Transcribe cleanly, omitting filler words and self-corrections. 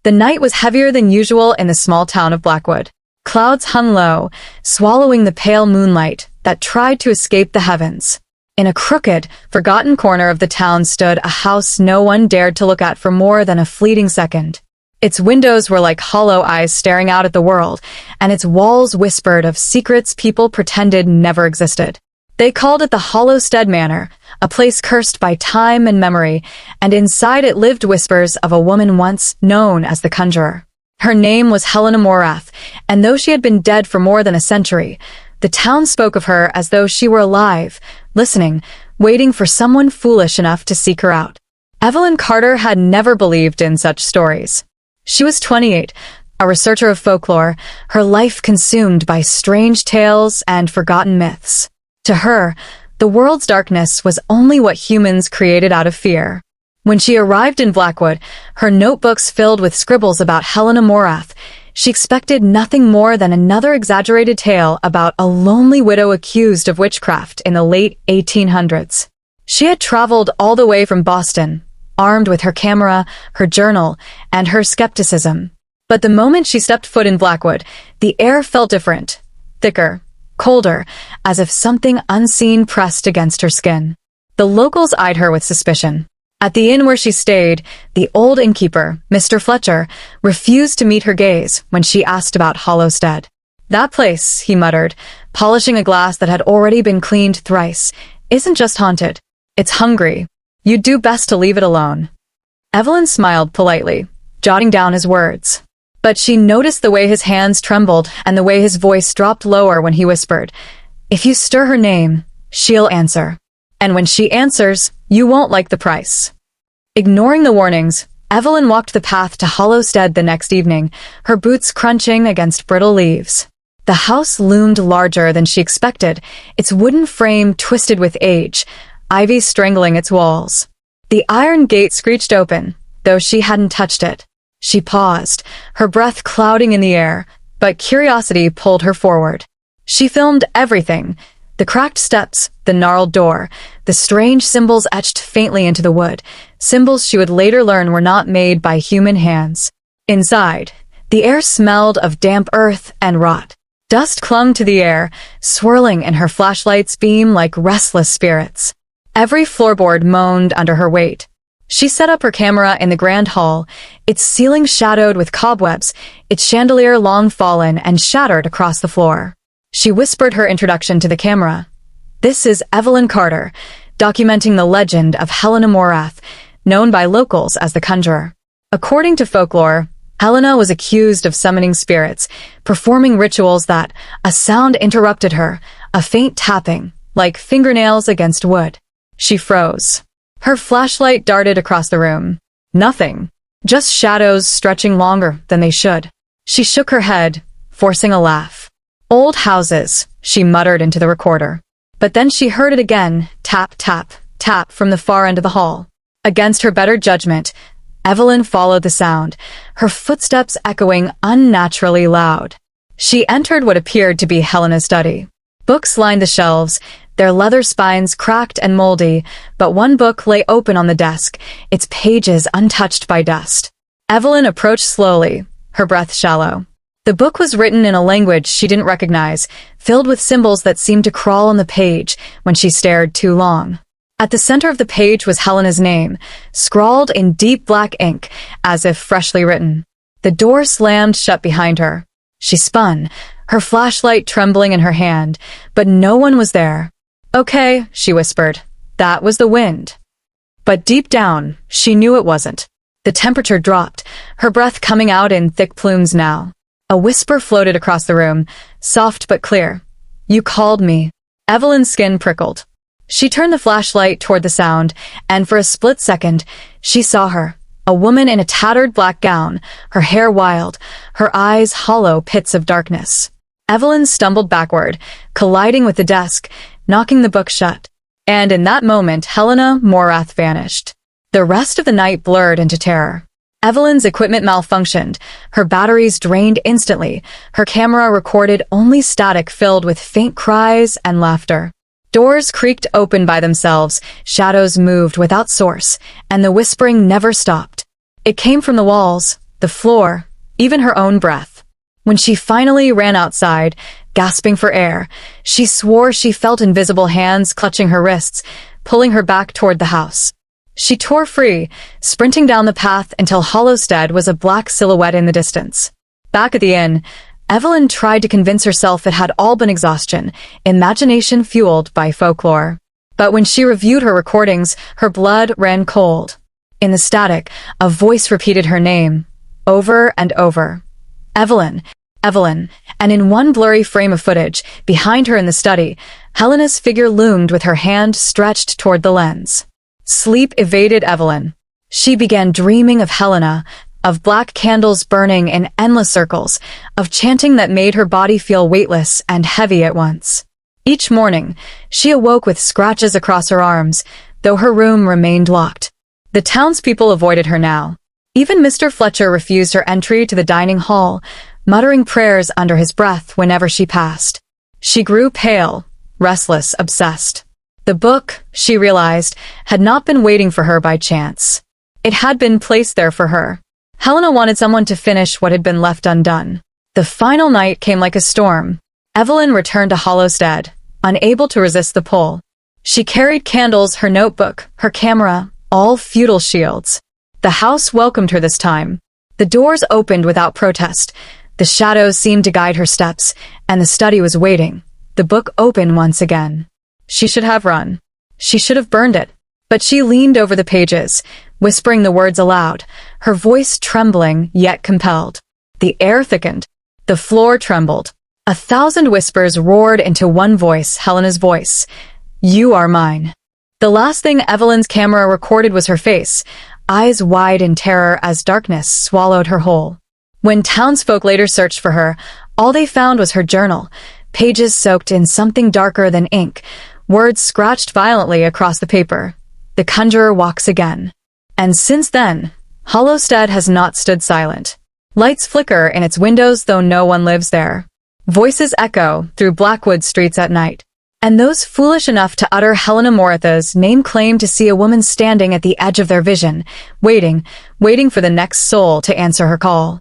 The night was heavier than usual in the small town of Blackwood. Clouds hung low, swallowing the pale moonlight that tried to escape the heavens. In a crooked, forgotten corner of the town stood a house no one dared to look at for more than a fleeting second. Its windows were like hollow eyes staring out at the world, and its walls whispered of secrets people pretended never existed. They called it the Hollowstead Manor, a place cursed by time and memory, and inside it lived whispers of a woman once known as the Conjurer. Her name was Helena Morrath, and though she had been dead for more than a century, the town spoke of her as though she were alive, listening, waiting for someone foolish enough to seek her out. Evelyn Carter had never believed in such stories. She was 28, a researcher of folklore, her life consumed by strange tales and forgotten myths. To her, the world's darkness was only what humans created out of fear. When she arrived in Blackwood, her notebooks filled with scribbles about Helena Morrath, she expected nothing more than another exaggerated tale about a lonely widow accused of witchcraft in the late 1800s. She had traveled all the way from Boston, armed with her camera, her journal, and her skepticism. But the moment she stepped foot in Blackwood, the air felt different, thicker, colder, as if something unseen pressed against her skin. The locals eyed her with suspicion. At the inn where she stayed, the old innkeeper, Mr. Fletcher, refused to meet her gaze when she asked about Hollowstead. "That place," he muttered, polishing a glass that had already been cleaned thrice, "isn't just haunted. It's hungry. You'd do best to leave it alone." Evelyn smiled politely, jotting down his words. But she noticed the way his hands trembled and the way his voice dropped lower when he whispered, "If you stir her name, she'll answer. And when she answers, you won't like the price." Ignoring the warnings, Evelyn walked the path to Hollowstead the next evening, her boots crunching against brittle leaves. The house loomed larger than she expected, its wooden frame twisted with age, ivy strangling its walls. The iron gate screeched open, though she hadn't touched it. She paused, her breath clouding in the air, but curiosity pulled her forward. She filmed everything: the cracked steps, the gnarled door, the strange symbols etched faintly into the wood, symbols she would later learn were not made by human hands. Inside, the air smelled of damp earth and rot. Dust clung to the air, swirling in her flashlight's beam like restless spirits. Every floorboard moaned under her weight. She set up her camera in the grand hall, its ceiling shadowed with cobwebs, its chandelier long fallen and shattered across the floor. She whispered her introduction to the camera. "This is Evelyn Carter, documenting the legend of Helena Morrath, known by locals as the Conjurer." According to folklore, Helena was accused of summoning spirits, performing rituals that a sound interrupted her, a faint tapping, like fingernails against wood. She froze. Her flashlight darted across the room. Nothing. Just shadows stretching longer than they should. She shook her head, forcing a laugh. "Old houses," she muttered into the recorder. But then she heard it again, tap, tap, tap from the far end of the hall. Against her better judgment, Evelyn followed the sound, her footsteps echoing unnaturally loud. She entered what appeared to be Helena's study. Books lined the shelves, their leather spines cracked and moldy, but one book lay open on the desk, its pages untouched by dust. Evelyn approached slowly, her breath shallow. The book was written in a language she didn't recognize, filled with symbols that seemed to crawl on the page when she stared too long. At the center of the page was Helena's name, scrawled in deep black ink, as if freshly written. The door slammed shut behind her. She spun, her flashlight trembling in her hand, but no one was there. "Okay," she whispered. That was the wind. But deep down, she knew it wasn't. The temperature dropped, her breath coming out in thick plumes now. A whisper floated across the room, soft but clear. "You called me." Evelyn's skin prickled. She turned the flashlight toward the sound, and for a split second, she saw her. A woman in a tattered black gown, her hair wild, her eyes hollow pits of darkness. Evelyn stumbled backward, colliding with the desk, knocking the book shut. And in that moment, Helena Morrath vanished. The rest of the night blurred into terror. Evelyn's equipment malfunctioned, her batteries drained instantly, her camera recorded only static filled with faint cries and laughter. Doors creaked open by themselves, shadows moved without source, and the whispering never stopped. It came from the walls, the floor, even her own breath. When she finally ran outside, gasping for air, she swore she felt invisible hands clutching her wrists, pulling her back toward the house. She tore free, sprinting down the path until Hollowstead was a black silhouette in the distance. Back at the inn, Evelyn tried to convince herself it had all been exhaustion, imagination fueled by folklore. But when she reviewed her recordings, her blood ran cold. In the static, a voice repeated her name, over and over. Evelyn, Evelyn, and in one blurry frame of footage, behind her in the study, Helena's figure loomed with her hand stretched toward the lens. Sleep evaded Evelyn. She began dreaming of Helena, of black candles burning in endless circles, of chanting that made her body feel weightless and heavy at once. Each morning, she awoke with scratches across her arms, though her room remained locked. The townspeople avoided her now. Even Mr. Fletcher refused her entry to the dining hall, muttering prayers under his breath whenever she passed. She grew pale, restless, obsessed. The book, she realized, had not been waiting for her by chance. It had been placed there for her. Helena wanted someone to finish what had been left undone. The final night came like a storm. Evelyn returned to Hollowstead, unable to resist the pull. She carried candles, her notebook, her camera, all futile shields. The house welcomed her this time. The doors opened without protest. The shadows seemed to guide her steps, and the study was waiting, the book open once again. She should have run. She should have burned it. But she leaned over the pages, whispering the words aloud, her voice trembling yet compelled. The air thickened. The floor trembled. 1,000 whispers roared into one voice, Helena's voice. You are mine. The last thing Evelyn's camera recorded was her face, eyes wide in terror as darkness swallowed her whole. When townsfolk later searched for her, all they found was her journal, pages soaked in something darker than ink, words scratched violently across the paper. The Conjurer walks again. And since then, Hollowstead has not stood silent. Lights flicker in its windows though no one lives there. Voices echo through Blackwood streets at night. And those foolish enough to utter Helena Morrath's name claim to see a woman standing at the edge of their vision, waiting for the next soul to answer her call.